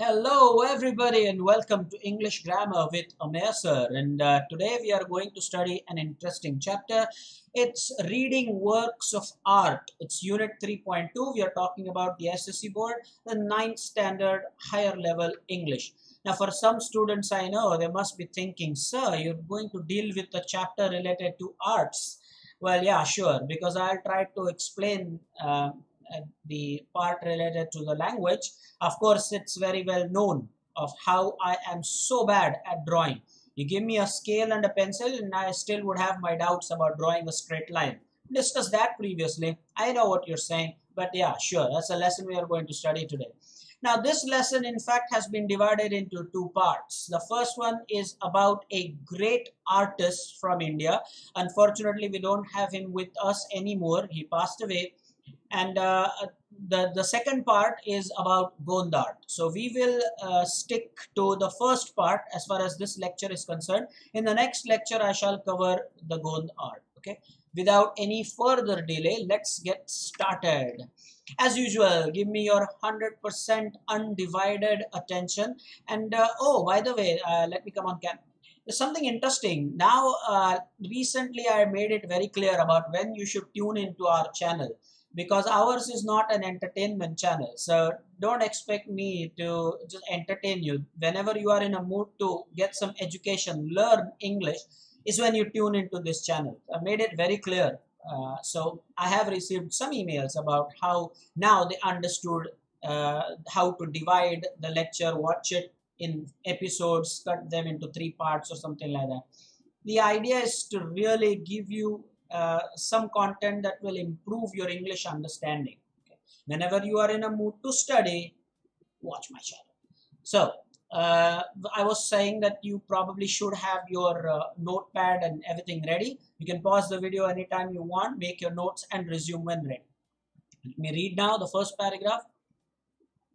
Hello, everybody, and welcome to English Grammar with Amer sir. And today we are going to study an interesting chapter. It's reading works of art. It's Unit 3.2. We are talking about the SSC board, the ninth standard higher level English. Now, for some students, I know they must be thinking, sir, you're going to deal with the chapter related to arts. Well, yeah, sure, because I'll try to explain the part related to the language. Of course, it's very well known of how I am so bad at drawing. You give me a scale and a pencil and I still would have my doubts about drawing a straight line. Discussed that previously. I know what you're saying, but yeah, sure, that's a lesson we are going to study today. Now, this lesson, in fact, has been divided into two parts. The first one is about a great artist from India. Unfortunately, we don't have him with us anymore. He passed away. And the second part is about Gond art. So we will stick to the first part as far as this lecture is concerned. In the next lecture, I shall cover the Gond art. Okay. Without any further delay, let's get started. As usual, give me your 100% undivided attention. And oh, by the way, let me come on camera. There's something interesting. Now, recently I made it very clear about when you should tune into our channel, because ours is not an entertainment channel. So don't expect me to just entertain you. Whenever you are in a mood to get some education, learn English, is when you tune into this channel. I made it very clear. So I have received some emails about how now they understood how to divide the lecture, watch it in episodes, cut them into three parts or something like that. The idea is to really give you some content that will improve your English understanding. Okay. Whenever you are in a mood to study, watch my channel. So, I was saying that you probably should have your notepad and everything ready. You can pause the video anytime you want, make your notes, and resume when ready. Let me read now the first paragraph.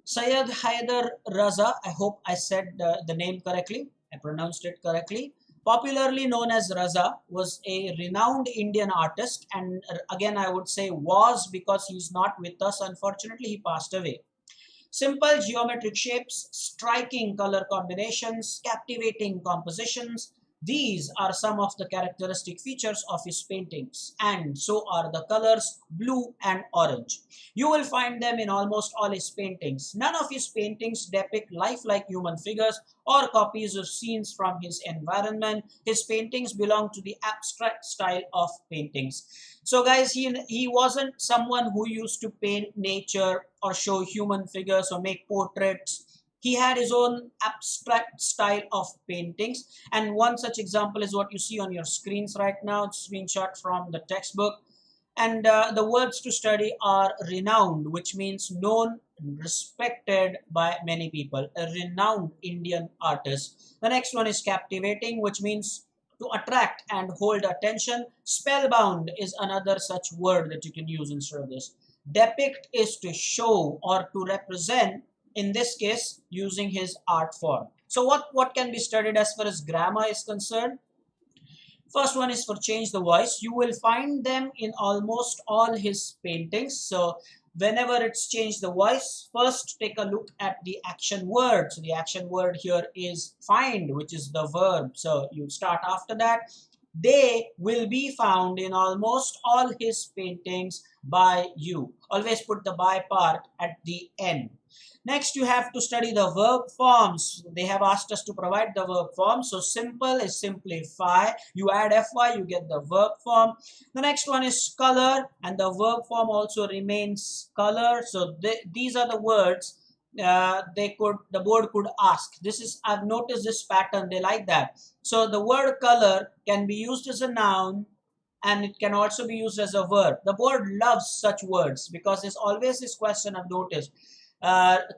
Syed Haider Raza, I hope I said the name correctly, I pronounced it correctly, popularly known as Raza, was a renowned Indian artist, and again I would say was, because he's not with us, unfortunately he passed away. Simple geometric shapes, striking color combinations, captivating compositions, these are some of the characteristic features of his paintings, and so are the colors blue and orange. You will find them in almost all his paintings. None of his paintings depict lifelike human figures or copies of scenes from his environment. His paintings belong to the abstract style of paintings. So guys, he wasn't someone who used to paint nature or show human figures or make portraits. He had his own abstract style of paintings, and one such example is what you see on your screens right now. It's a screenshot from the textbook. And the words to study are renowned, which means known, respected by many people. A renowned Indian artist. The next one is captivating, which means to attract and hold attention. Spellbound is another such word that you can use instead of this. Depict is to show or to represent, in this case using his art form. So what can be studied as far as grammar is concerned? First one is for change the voice. You will find them in almost all his paintings. So whenever it's change the voice, first take a look at the action word. So the action word here is find, which is the verb. So you start after that. They will be found in almost all his paintings by you. Always put the by part at the end. Next, you have to study the verb forms. They have asked us to provide the verb form. So simple is simplify. You add fy, you get the verb form. The next one is color, and the verb form also remains color. So these are the words the board could ask. This is, I've noticed this pattern. They like that. So the word color can be used as a noun, and it can also be used as a verb. The board loves such words because there's always this question I've noticed.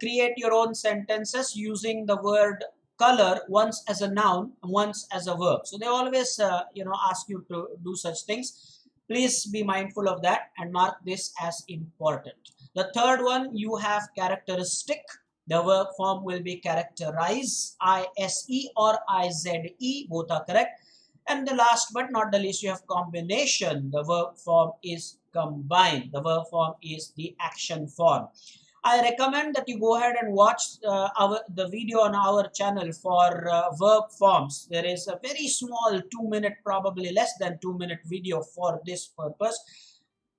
Create your own sentences using the word color once as a noun, once as a verb. So they always ask you to do such things. Please be mindful of that and mark this as important. The third one, you have characteristic. The verb form will be characterize, I-S-E or I-Z-E, both are correct. And the last but not the least, you have combination. The verb form is combine. The verb form is the action form. I recommend that you go ahead and watch the video on our channel for verb forms. There is a very small 2-minute, probably less than 2-minute video for this purpose.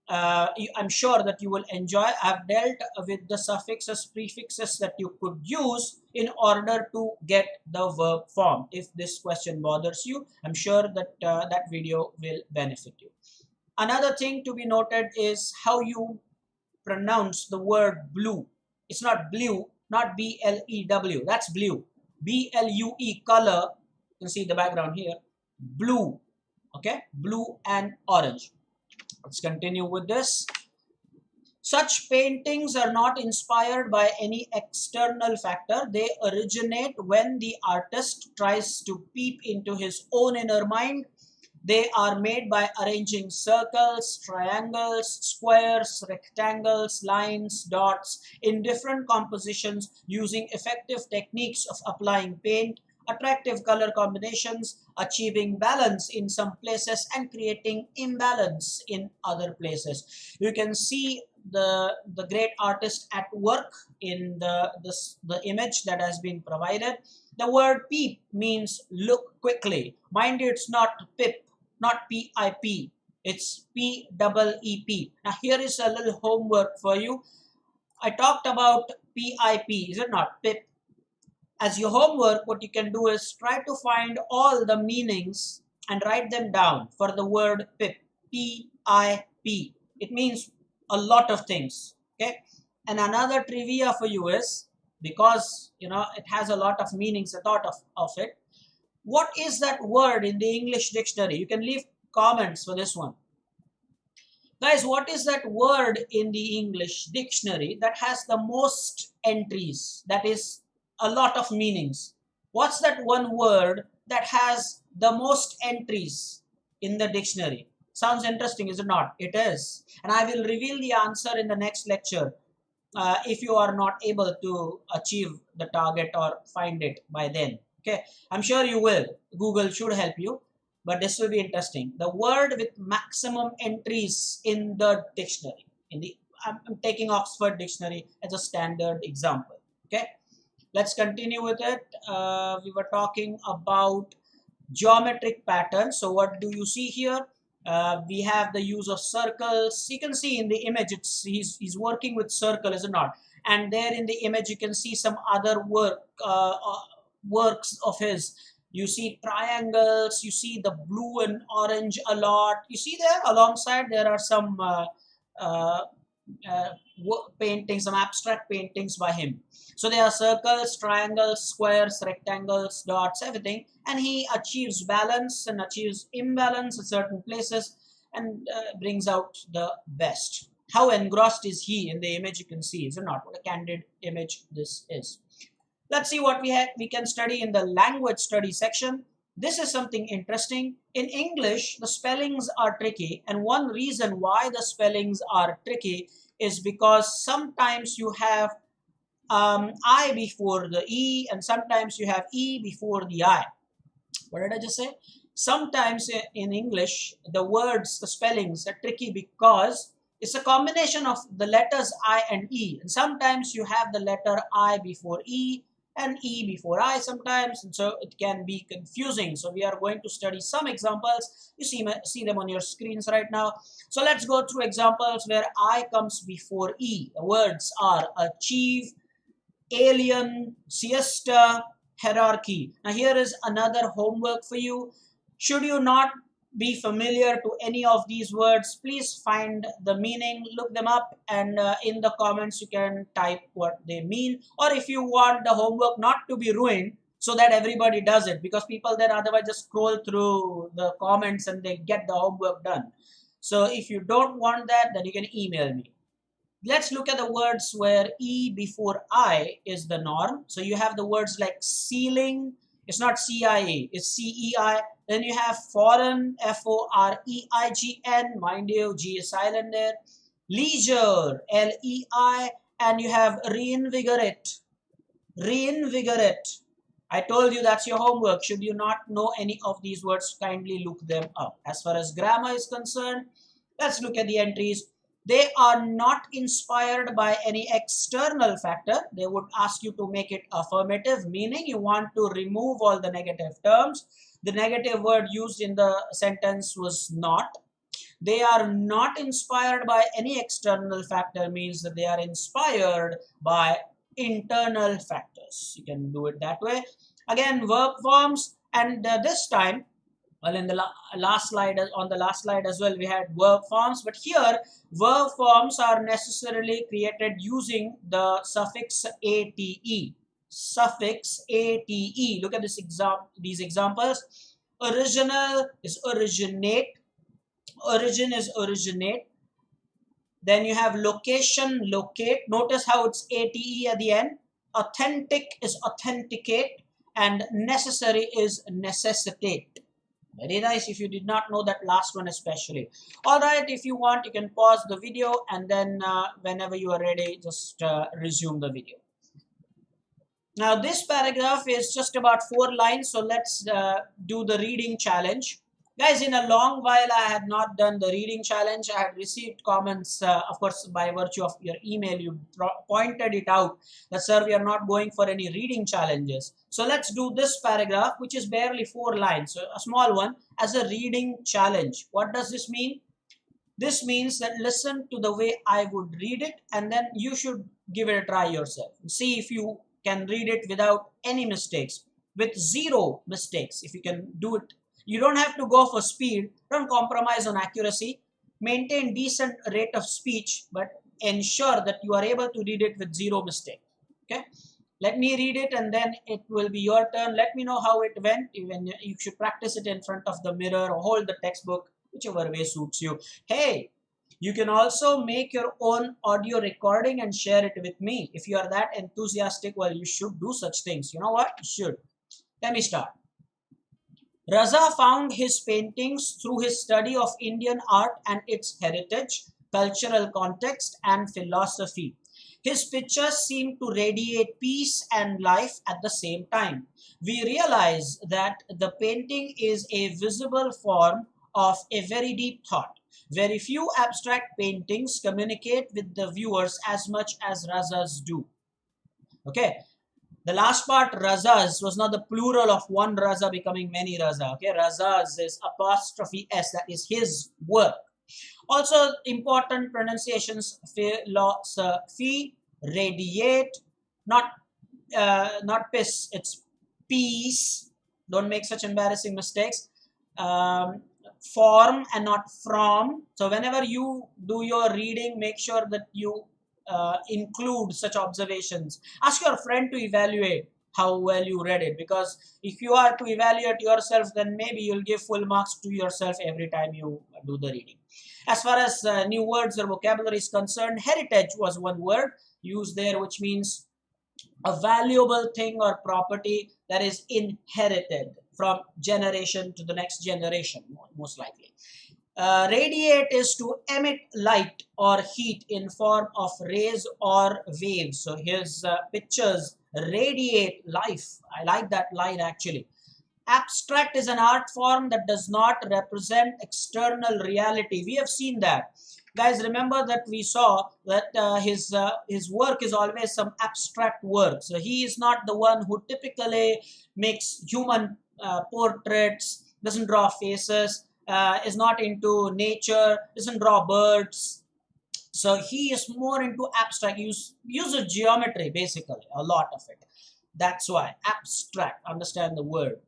I'm sure that you will enjoy. I've dealt with the suffixes, prefixes that you could use in order to get the verb form. If this question bothers you, I'm sure that that video will benefit you. Another thing to be noted is how you pronounce the word blue. It's not blue, not B-L-E-W. That's blue. B-L-U-E, color. You can see the background here. Blue. Okay, blue and orange. Let's continue with this. Such paintings are not inspired by any external factor. They originate when the artist tries to peep into his own inner mind. They are made by arranging circles, triangles, squares, rectangles, lines, dots in different compositions using effective techniques of applying paint, attractive color combinations, achieving balance in some places and creating imbalance in other places. You can see the great artist at work in the image that has been provided. The word peep means look quickly. Mind you, it's not pip, not P-I-P. It's P-double-E-P. Now here is a little homework for you. I talked about P-I-P, is it not? Pip. As your homework, what you can do is try to find all the meanings and write them down for the word pip. P-I-P. It means a lot of things. Okay. And another trivia for you is, because it has a lot of meanings, a thought of it. What is that word in the English dictionary? You can leave comments for this one. Guys, what is that word in the English dictionary that has the most entries? That is a lot of meanings. What's that one word that has the most entries in the dictionary? Sounds interesting, is it not? It is. And I will reveal the answer in the next lecture if you are not able to achieve the target or find it by then. Okay, I'm sure you will. Google should help you, but this will be interesting. The word with maximum entries in the dictionary. I'm taking Oxford Dictionary as a standard example. Okay, let's continue with it. We were talking about geometric patterns. So what do you see here? We have the use of circles. You can see in the image, he's working with circle, is it not? And there in the image, you can see some other works of his. You see triangles, you see the blue and orange a lot. You see there alongside there are some paintings, some abstract paintings by him. So there are circles, triangles, squares, rectangles, dots, everything, and he achieves balance and achieves imbalance at certain places and brings out the best. How engrossed is he in the image? You can see, is it not? What a candid image this is. Let's see what we can study in the language study section. This is something interesting. In English, the spellings are tricky, and one reason why the spellings are tricky is because sometimes you have I before the E, and sometimes you have E before the I. What did I just say? Sometimes in English, the words, the spellings are tricky because it's a combination of the letters I and E. And sometimes you have the letter I before E and E before I sometimes, and so it can be confusing. So we are going to study some examples. You see them on your screens right now. So let's go through examples where I comes before E. The words are achieve, alien, siesta, hierarchy. Now here is another homework for you. Should you not be familiar to any of these words, please find the meaning, look them up, and in the comments you can type what they mean. Or if you want the homework not to be ruined, so that everybody does it, because people then otherwise just scroll through the comments and they get the homework done. So if you don't want that, then you can email me. Let's look at the words where E before I is the norm. So you have the words like ceiling. It's not C-I-E, it's C-E-I. Then you have foreign, F-O-R-E-I-G-N. Mind you, G is silent there. Leisure, L-E-I. And you have reinvigorate. Reinvigorate. I told you that's your homework. Should you not know any of these words, kindly look them up. As far as grammar is concerned, let's look at the entries. They are not inspired by any external factor. They would ask you to make it affirmative, meaning you want to remove all the negative terms. The negative word used in the sentence was not. They are not inspired by any external factor, means that they are inspired by internal factors. You can do it that way. Again, verb forms, and this time, well, in the last slide, on the last slide as well, we had verb forms, but here verb forms are necessarily created using the suffix ate. Suffix ate. Look at these examples. Original is originate. Origin is originate. Then you have location, locate. Notice how it's ate at the end. Authentic is authenticate, and necessary is necessitate. Very nice. If you did not know that last one especially. All right, if you want, you can pause the video, and then whenever you are ready, just resume the video. Now this paragraph is just about 4 lines, so let's do the reading challenge. Guys, in a long while I had not done the reading challenge. I had received comments, of course, by virtue of your email. You pointed it out that, sir, we are not going for any reading challenges. So let's do this paragraph, which is barely 4 lines, so a small one, as a reading challenge. What does this mean? This means that listen to the way I would read it, and then you should give it a try yourself. See if you can read it without any mistakes, with 0 mistakes, if you can do it. You don't have to go for speed. Don't compromise on accuracy. Maintain decent rate of speech, but ensure that you are able to read it with 0 mistake. Okay. Let me read it, and then it will be your turn. Let me know how it went. Even you should practice it in front of the mirror or hold the textbook, whichever way suits you. Hey, you can also make your own audio recording and share it with me. If you are that enthusiastic, well, you should do such things. You know what? You should. Let me start. Raza found his paintings through his study of Indian art and its heritage, cultural context, and philosophy. His pictures seem to radiate peace and life at the same time. We realize that the painting is a visible form of a very deep thought. Very few abstract paintings communicate with the viewers as much as Raza's do. Okay. The last part, razas, was not the plural of one raza becoming many raza. Okay, razas is apostrophe s, that is his work. Also, important pronunciations: philosophy, radiate, not piss, it's peace. Don't make such embarrassing mistakes. Form and not from. So whenever you do your reading, make sure that you include such observations. Ask your friend to evaluate how well you read it, because if you are to evaluate yourself, then maybe you'll give full marks to yourself every time you do the reading. As far as new words or vocabulary is concerned, heritage was one word used there, which means a valuable thing or property that is inherited from generation to the next generation, most likely. Radiate is to emit light or heat in form of rays or waves. So his pictures radiate life. I like that line actually. Abstract is an art form that does not represent external reality. We have seen that. Guys, remember that we saw that his work is always some abstract work. So he is not the one who typically makes human portraits, doesn't draw faces, is not into nature, doesn't draw birds. So he is more into abstract, uses geometry basically, a lot of it. That's why abstract, understand the word.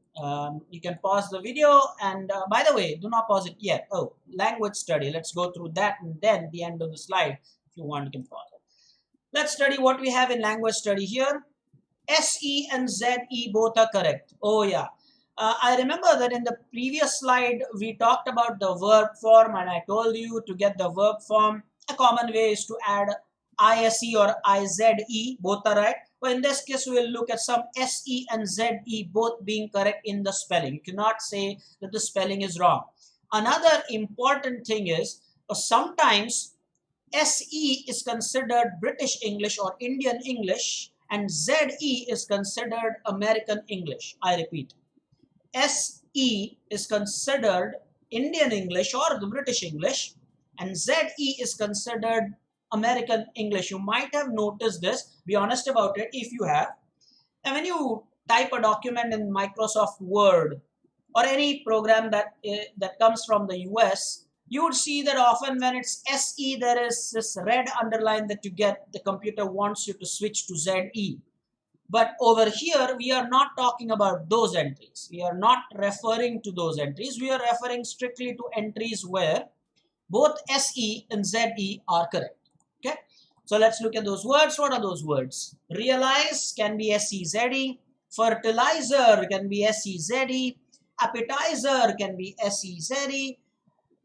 You can pause the video, and by the way, do not pause it yet. Oh, language study. Let's go through that, and then the end of the slide. If you want, you can pause it. Let's study what we have in language study here. SE and ZE both are correct. Oh yeah. I remember that in the previous slide, we talked about the verb form, and I told you to get the verb form, a common way is to add ISE or IZE, both are right. But in this case, we will look at some SE and ZE both being correct in the spelling. You cannot say that the spelling is wrong. Another important thing is, sometimes SE is considered British English or Indian English, and ZE is considered American English. I repeat. SE is considered Indian English or the British English, and ZE is considered American English. You might have noticed this. Be honest about it if you have. And when you type a document in Microsoft Word or any program that comes from the US, you would see that often when it's SE, there is this red underline that you get. The computer wants you to switch to ZE. But over here, we are not talking about those entries. We are not referring to those entries. We are referring strictly to entries where both SE and ZE are correct. Okay. So let's look at those words. What are those words? Realize can be SEZE. Fertilizer can be SEZE. Appetizer can be SEZE.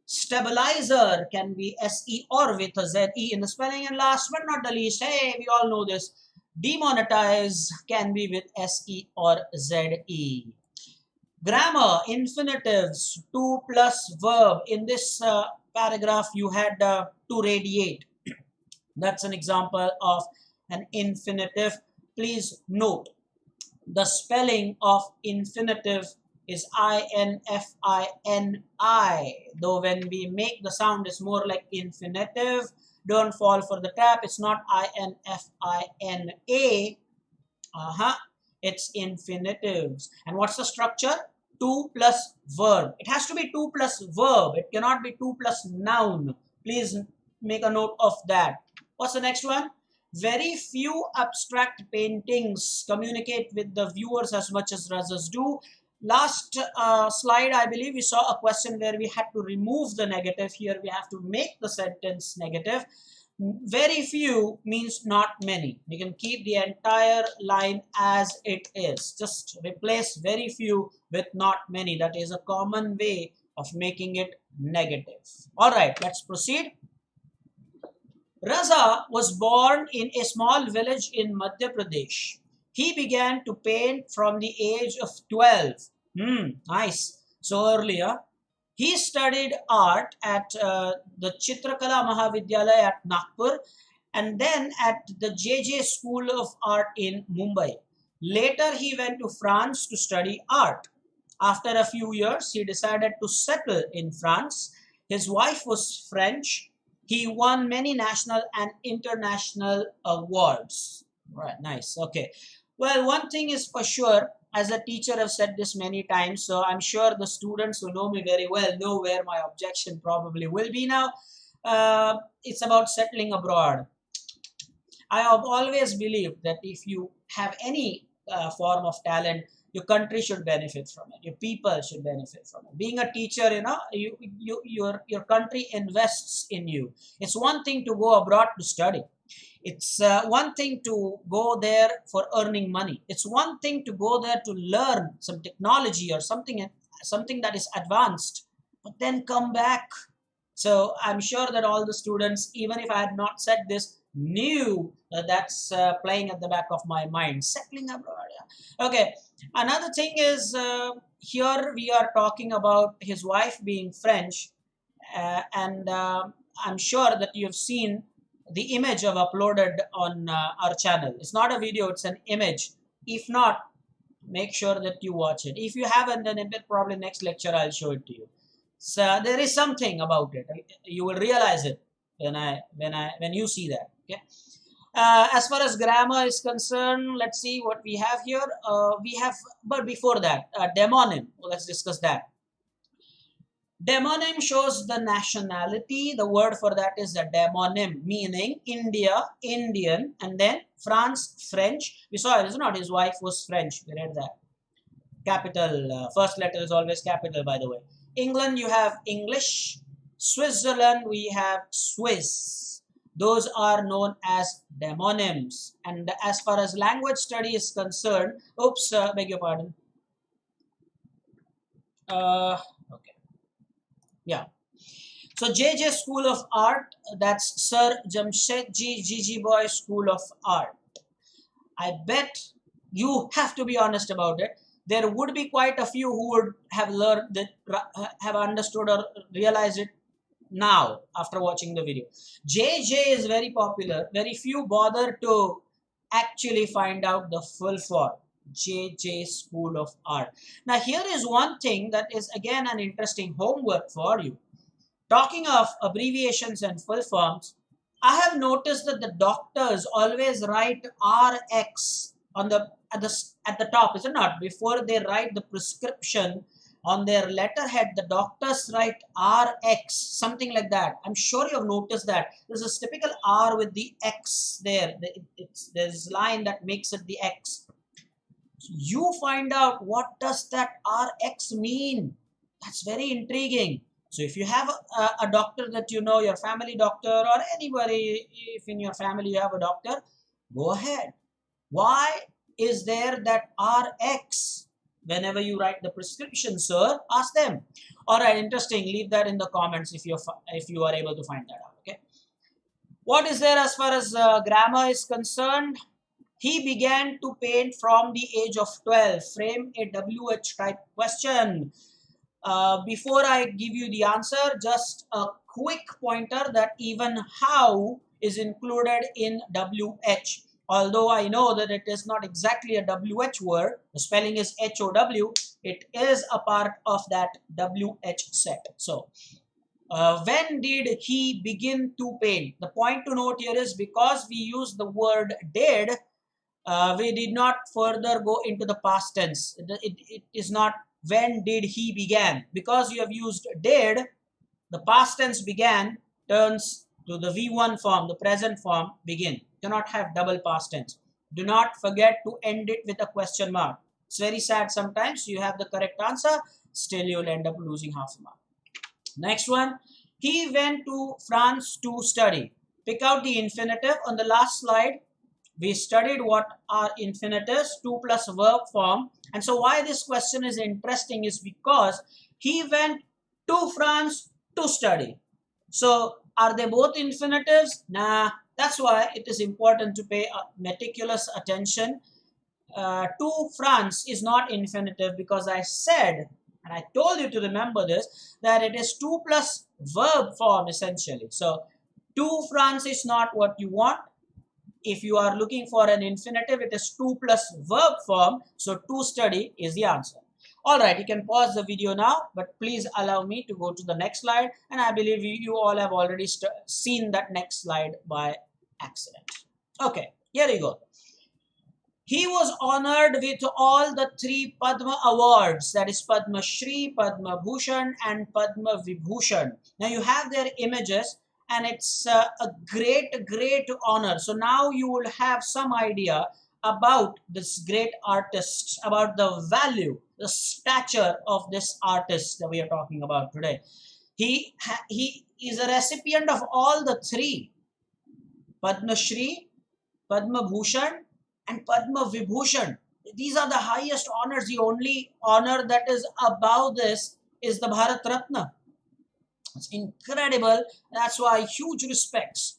Stabilizer can be SE or with a ZE in the spelling. And last but not the least, hey, we all know this. Demonetize can be with SE or ZE. Grammar, infinitives, to plus verb. In this paragraph, you had to radiate. That's an example of an infinitive. Please note, the spelling of infinitive is I-N-F-I-N-I. Though when we make the sound, it's more like infinitive. Don't fall for the trap. It's not I-N-F-I-N-A. It's infinitives. And what's the structure? To plus verb. It has to be to plus verb. It cannot be to plus noun. Please make a note of that. What's the next one? Very few abstract paintings communicate with the viewers as much as others do. Last slide, I believe we saw a question where we had to remove the negative. Here we have to make the sentence negative. Very few means not many. You can keep the entire line as it is. Just replace very few with not many. That is a common way of making it negative. All right, let's proceed. Raza was born in a small village in Madhya Pradesh. He began to paint from the age of 12. Nice. So early, huh? He studied art at the Chitrakala Mahavidyalaya at Nagpur and then at the JJ School of Art in Mumbai. Later, he went to France to study art. After a few years, he decided to settle in France. His wife was French. He won many national and international awards. Right, nice. Okay. Well, one thing is for sure, as a teacher, I've said this many times, so I'm sure the students who know me very well know where my objection probably will be now. It's about settling abroad. I have always believed that if you have any form of talent, your country should benefit from it. Your people should benefit from it. Being a teacher, your country invests in you. It's one thing to go abroad to study. It's one thing to go there for earning money. It's one thing to go there to learn some technology or something that is advanced, but then come back. So I'm sure that all the students, even if I had not said this, knew that's playing at the back of my mind. Settling abroad. Yeah. Okay. Another thing is here we are talking about his wife being French, and I'm sure that you have seen the image I've uploaded on our channel. It's not a video, it's an image. If not, make sure that you watch it. If you haven't, then probably next lecture I'll show it to you. So there is something about it. You will realize it when you see that. Okay. As far as grammar is concerned, let's see what we have here. But before that, demonym. Let's discuss that. Demonym shows the nationality. The word for that is a demonym, meaning India, Indian, and then France, French. We saw it, is not? His wife was French. We read that. Capital, first letter is always capital, by the way. England, you have English. Switzerland, we have Swiss. Those are known as demonyms. And as far as language study is concerned, beg your pardon. Okay. Yeah. So JJ School of Art, that's Sir Jamshedji Jijiboy School of Art. I bet you have to be honest about it. There would be quite a few who would have learned that, have understood or realized it now after watching the video. JJ is very popular. Very few bother to actually find out the full form. JJ School of Art. Now here is one thing that is again an interesting homework for you. Talking of abbreviations and full forms, I have noticed that the doctors always write RX on the at the top, is it not? Before they write the prescription on their letterhead, the doctors write RX, something like that. I'm sure you have noticed that. There's a typical R with the X there. There's a line that makes it the X. You find out what does that RX mean. That's very intriguing. So if you have a doctor that you know, your family doctor, or anybody, if in your family you have a doctor, go ahead. Why is there that RX whenever you write the prescription, sir? Ask them. All right, interesting. Leave that in the comments if you are able to find that out. Okay. What is there as far as grammar is concerned? He began to paint from the age of 12. Frame a WH type question. Before I give you the answer, just a quick pointer that even how is included in WH. Although I know that it is not exactly a WH word, the spelling is HOW, it is a part of that WH set. So, when did he begin to paint? The point to note here is because we use the word did, we did not further go into the past tense. It is not when did he began. Because you have used did, the past tense began turns to the V1 form, the present form begin. Cannot have double past tense. Do not forget to end it with a question mark. It's very sad sometimes. You have the correct answer, still you'll end up losing half a mark. Next one, he went to France to study. Pick out the infinitive. On the last slide, we studied what are infinitives, to plus verb form. And so why this question is interesting is because he went to France to study. So are they both infinitives? Nah, that's why it is important to pay meticulous attention. To France is not infinitive because I said, and I told you to remember this, that it is to plus verb form essentially. So to France is not what you want. If you are looking for an infinitive, it is to plus verb form. So to study is the answer. All right, you can pause the video now, but please allow me to go to the next slide. And I believe you all have already seen that next slide by accident. Okay, here we go. He was honored with all the 3 Padma awards, that is Padma Shri, Padma Bhushan and Padma Vibhushan. Now you have their images and it's a great honor. So now you will have some idea about this great artist, about the value, the stature of this artist that we are talking about today. He is a recipient of all the 3, Padma Shri, Padma Bhushan and Padma Vibhushan. These are the highest honors. The only honor that is above this is the Bharat Ratna. It's incredible. That's why huge respects.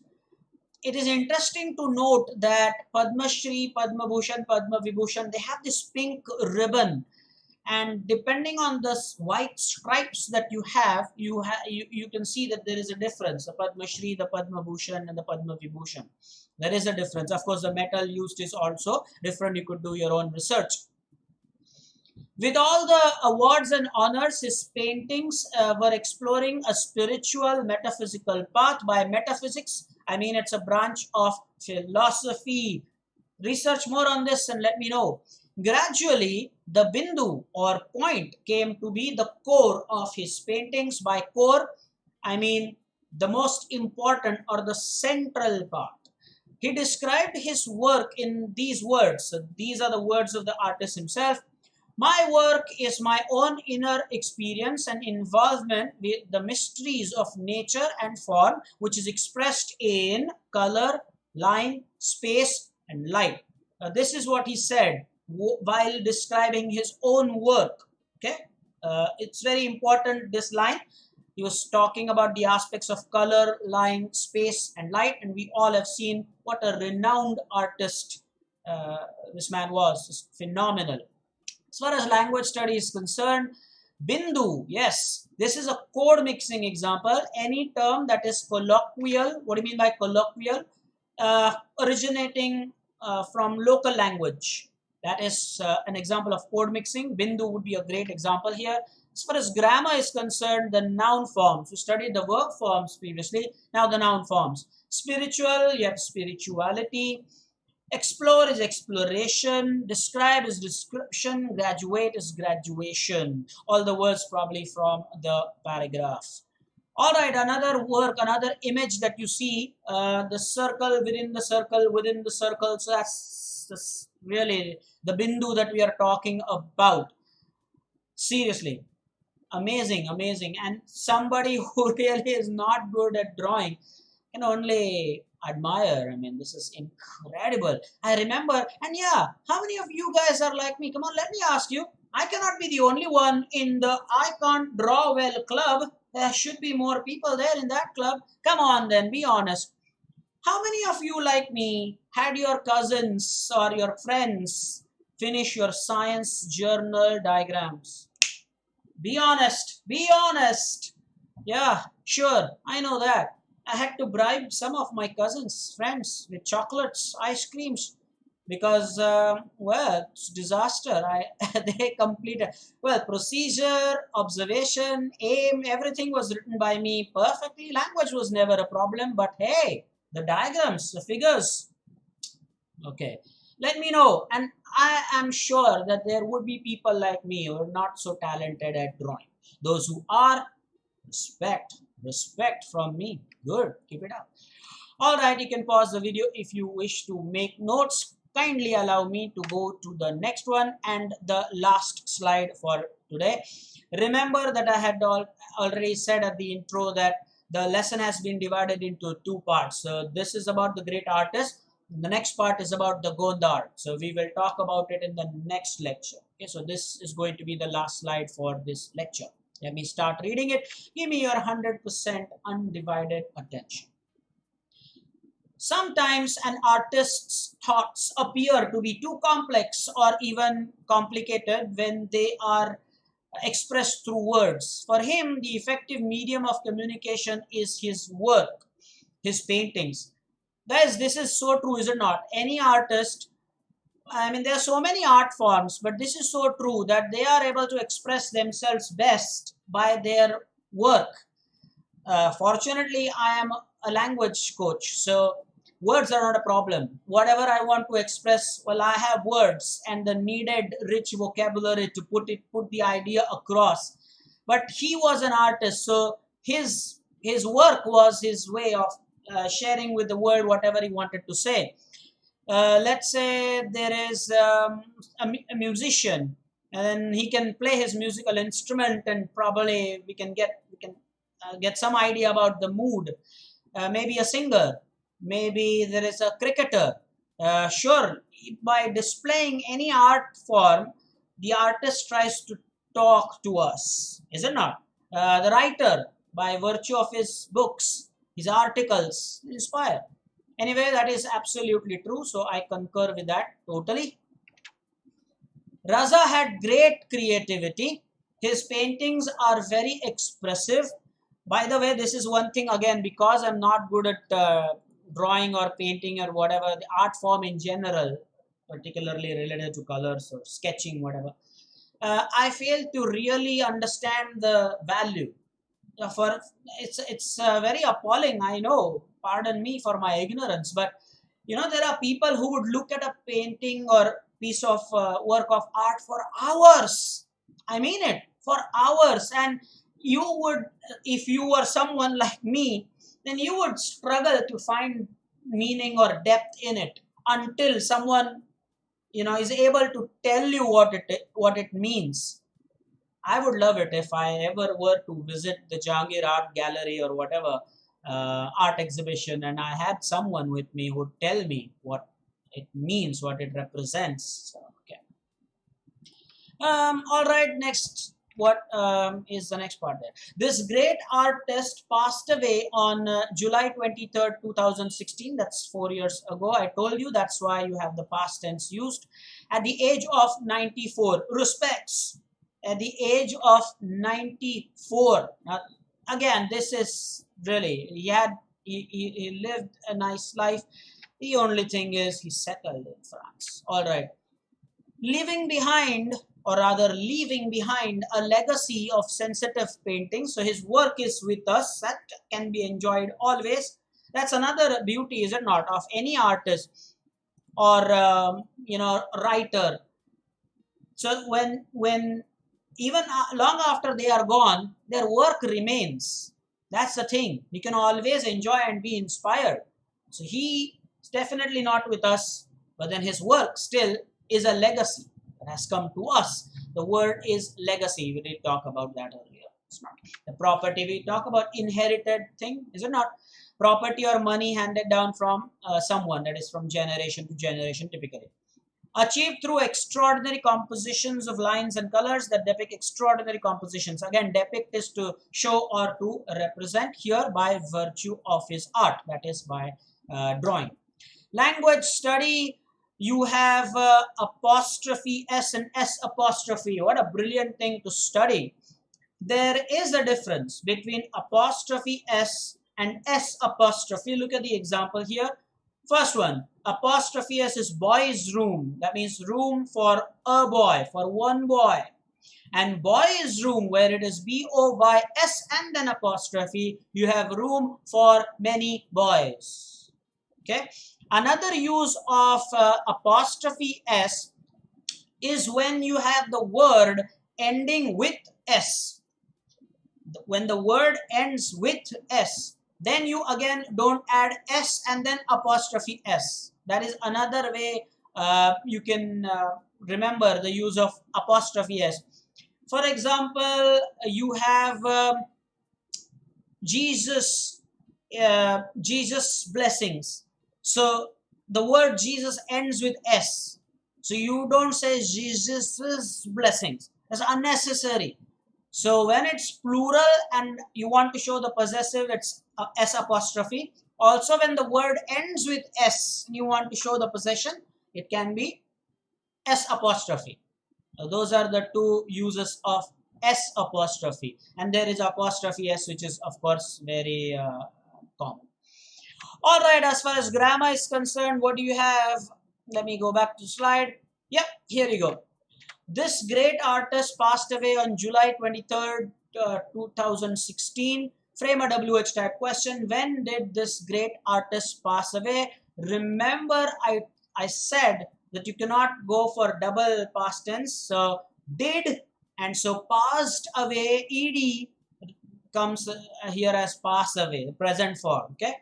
It is interesting to note that Padma Shri, Padma Bhushan, Padma Vibhushan, they have this pink ribbon. And depending on the white stripes that you have, you can see that there is a difference. The Padma Shri, the Padma Bhushan and the Padma Vibhushan. There is a difference. Of course, the metal used is also different. You could do your own research. With all the awards and honors, his paintings were exploring a spiritual metaphysical path. By metaphysics, I mean it's a branch of philosophy. Research more on this and let me know. Gradually, the bindu or point came to be the core of his paintings. By core, I mean the most important or the central part. He described his work in these words. So these are the words of the artist himself. My work is my own inner experience and involvement with the mysteries of nature and form, which is expressed in color, line, space, and light. This is what he said while describing his own work. Okay, it's very important, this line. He was talking about the aspects of color, line, space, and light, and we all have seen what a renowned artist this man was. It's phenomenal. As far as language study is concerned, bindu, yes, this is a code mixing example. Any term that is colloquial, what do you mean by colloquial? Originating from local language. That is an example of code mixing. Bindu would be a great example here. As far as grammar is concerned, the noun forms. We studied the verb forms previously, now the noun forms. Spiritual, you have spirituality. Explore is exploration. Describe is description. Graduate is graduation. All the words probably from the paragraph. All right, another work, another image that you see, the circle within the circle within the circle. So that's really the bindu that we are talking about. Seriously, amazing, amazing. And somebody who really is not good at drawing can only admire. I mean, this is incredible. I remember, and yeah, how many of you guys are like me? Come on, let me ask you. I cannot be the only one in the I can't draw well club. There should be more people there in that club. Come on then, be honest. How many of you like me had your cousins or your friends finish your science journal diagrams? Be honest, be honest. Yeah, sure, I know that. I had to bribe some of my cousins, friends with chocolates, ice creams because, well, it's disaster. They completed, well, procedure, observation, aim, everything was written by me perfectly. Language was never a problem, but hey, the diagrams, the figures, okay. Let me know, and I am sure that there would be people like me who are not so talented at drawing. Those who are, respect from me. Good, keep it up. All right, you can pause the video if you wish to make notes. Kindly allow me to go to the next one and the last slide for today. Remember that I had already said at the intro that the lesson has been divided into two parts. So this is about the great artist. The next part is about the Gondar. So we will talk about it in the next lecture. Okay, so this is going to be the last slide for this lecture. Let me start reading it. Give me your 100% undivided attention. Sometimes an artist's thoughts appear to be too complex or even complicated when they are expressed through words. For him, the effective medium of communication is his work, his paintings. Guys, this is so true, is it not? Any artist, I mean, there are so many art forms, but this is so true that they are able to express themselves best by their work. Fortunately, I am a language coach, so words are not a problem. Whatever I want to express, well, I have words and the needed rich vocabulary to put the idea across. But he was an artist, so his work was his way of sharing with the world whatever he wanted to say. Let's say there is a musician, and he can play his musical instrument, and probably we can get some idea about the mood. Maybe a singer, maybe there is a cricketer. Sure, by displaying any art form, the artist tries to talk to us, is it not? The writer, by virtue of his books, his articles, inspire. Anyway, that is absolutely true, so I concur with that totally. Raza had great creativity. His paintings are very expressive. By the way, this is one thing again, because I'm not good at drawing or painting or whatever, the art form in general, particularly related to colors or sketching, whatever. I fail to really understand the value. For it's very appalling. I know. Pardon me for my ignorance, but you know there are people who would look at a painting or piece of work of art for hours. I mean it, for hours, and you would, if you were someone like me, then you would struggle to find meaning or depth in it until someone is able to tell you what it means. I would love it if I ever were to visit the Jahangir Art Gallery or whatever art exhibition, and I had someone with me who would tell me what it means, what it represents. So, okay. All right. Next, what is the next part there? This great artist passed away on July 23rd, 2016. That's 4 years ago. I told you that's why you have the past tense used. At the age of 94. Respects. At the age of 94. Now, again, this is really, he lived a nice life. The only thing is he settled in France. All right. Leaving behind or rather leaving behind a legacy of sensitive painting. So his work is with us, that can be enjoyed always. That's another beauty, is it not, of any artist or writer. So when even long after they are gone, their work remains. That's the thing. You can always enjoy and be inspired. So he is definitely not with us, but then his work still is a legacy that has come to us. The word is legacy. We did talk about that earlier. It's not the property. We talk about inherited thing, is it not? Property or money handed down from someone, that is from generation to generation typically. Achieved through extraordinary compositions of lines and colors that depict extraordinary compositions. Again, depict is to show or to represent, here by virtue of his art, that is by drawing. Language study, you have apostrophe S and S apostrophe. What a brilliant thing to study. There is a difference between apostrophe S and S apostrophe. Look at the example here. First one, apostrophe S is boy's room. That means room for a boy, for one boy. And boy's room, where it is B-O-Y-S and then apostrophe, you have room for many boys. Okay. Another use of apostrophe S is when you have the word ending with S. When the word ends with S, then you again don't add S and then apostrophe S. That is another way you can remember the use of apostrophe S. For example, you have Jesus blessings. So the word Jesus ends with S. So you don't say Jesus' blessings. That's unnecessary. So when it's plural and you want to show the possessive, it's S apostrophe. Also when the word ends with S and you want to show the possession, it can be S apostrophe. Those are the two uses of S apostrophe. And there is apostrophe S, which is of course very common. All right, as far as grammar is concerned, what do you have? Let me go back to slide. Yep, here you go. This great artist passed away on July 23rd, 2016. Frame a WH type question. When did this great artist pass away? Remember, I said that you cannot go for double past tense. So did, and so passed away, ed comes here as pass away, the present form. Okay.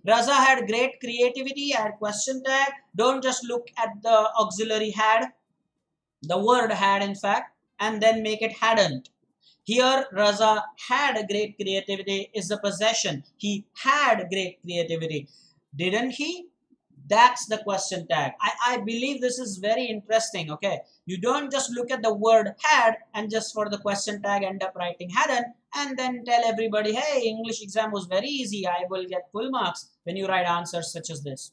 Raza had great creativity, add question tag. Don't just look at the auxiliary had, the word had in fact, and then make it hadn't. Here Raza had a great creativity is the possession. He had great creativity. Didn't he? That's the question tag. I believe this is very interesting. Okay, you don't just look at the word had and just for the question tag end up writing hadn't and then tell everybody, hey, English exam was very easy, I will get full marks when you write answers such as this.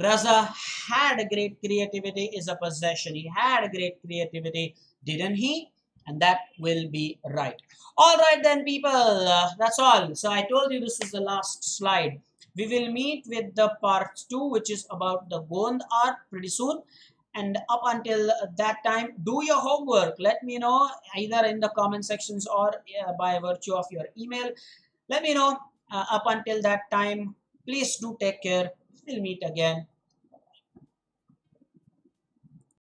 Raza had a great creativity is a possession. He had a great creativity, didn't he? And that will be right. All right then, people, that's all. So I told you this is the last slide. We will meet with the part 2, which is about the Gond art pretty soon. And up until that time, do your homework. Let me know either in the comment sections or by virtue of your email. Let me know up until that time. Please do take care. We'll meet again.